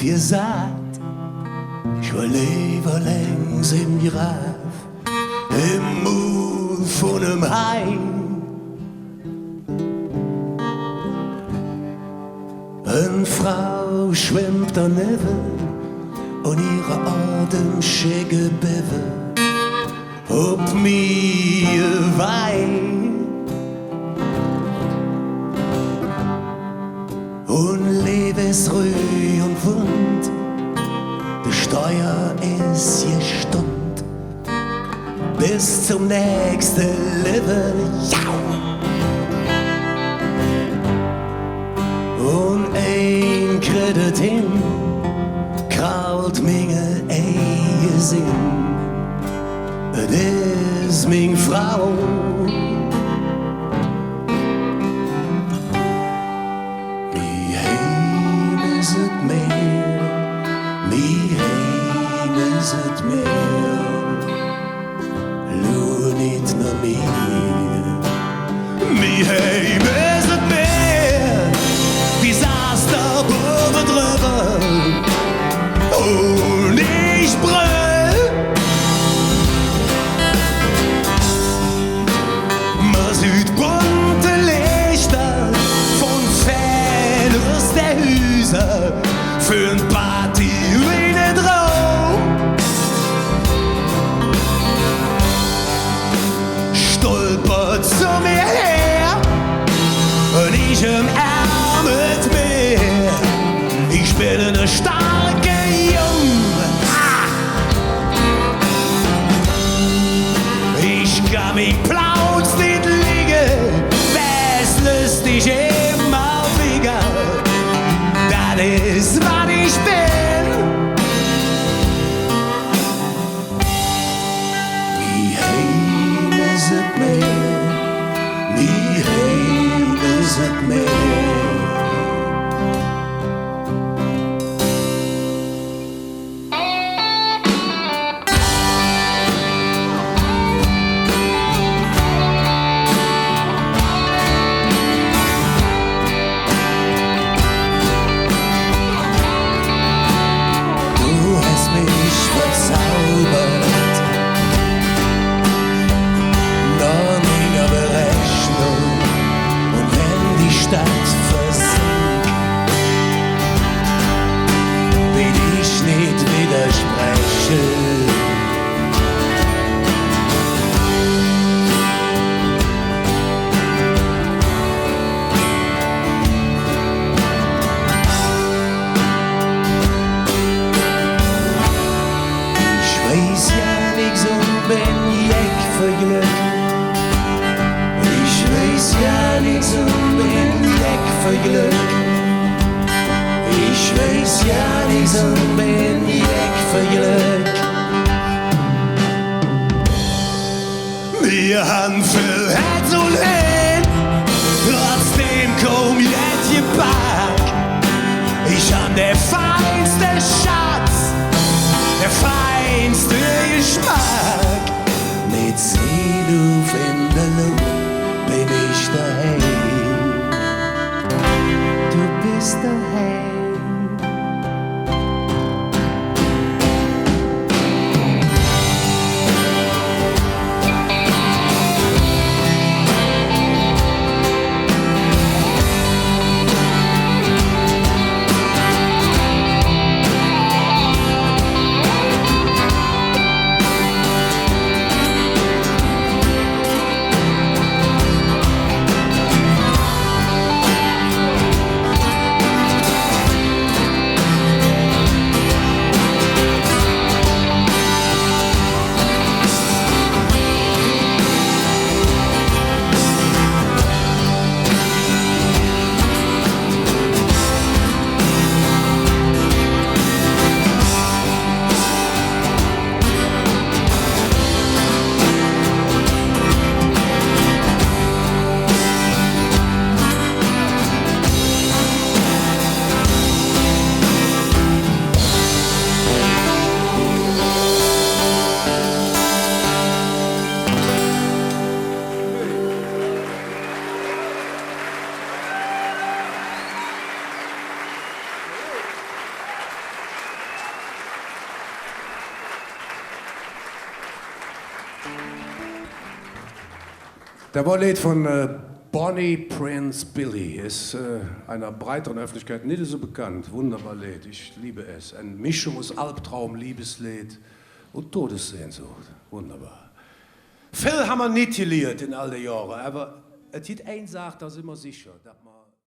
gesagt, ich will lieber längs im Graf, im Mund von einem Hai. Eine Frau schwimmt daneben und ihre Atemschicke bewe ob mir Wein und Lebensruhe und Wund, der Steuer ist gestund bis zum nächsten Level. Ja! Und ein Kredit hin kraut minge Ehe Sinn. Het is mijn vrouw. Mijn heim is het meer. Mijn heim is het meer. Loer niet naar meer. Mijn heim is het meer. Disaster boven drüber. Und ich brüll. Man sieht bunte Lichter von Fenstern der Häuser für ein Party wie ein Traum. Stolpert zu mir her und ich im Arm mit mir. Ich bin eine starke Junge. Ich kann mich Plauz nicht liegen, das löst dich immer wieder. Das ist, was ich bin. Mein Heim ist es mehr. Mein Heim ist es mehr. Wir haben viel Herz und Hand, trotzdem komm jetzt gepackt. Ich hab der feinste Schatz, der feinste Geschmack. Mit Seeluft in der Luft bin ich daheim. Du bist daheim. Der war Lied von Bonnie Prince Billy. Ist einer breiteren Öffentlichkeit nicht so bekannt. Wunderbar Lied, ich liebe es. Eine Mischung aus Albtraum, Liebeslied und Todessehnsucht. Wunderbar. Viel haben wir nicht geliert in all den Jahren, aber es gibt eine Sache, das ist immer sicher, dass man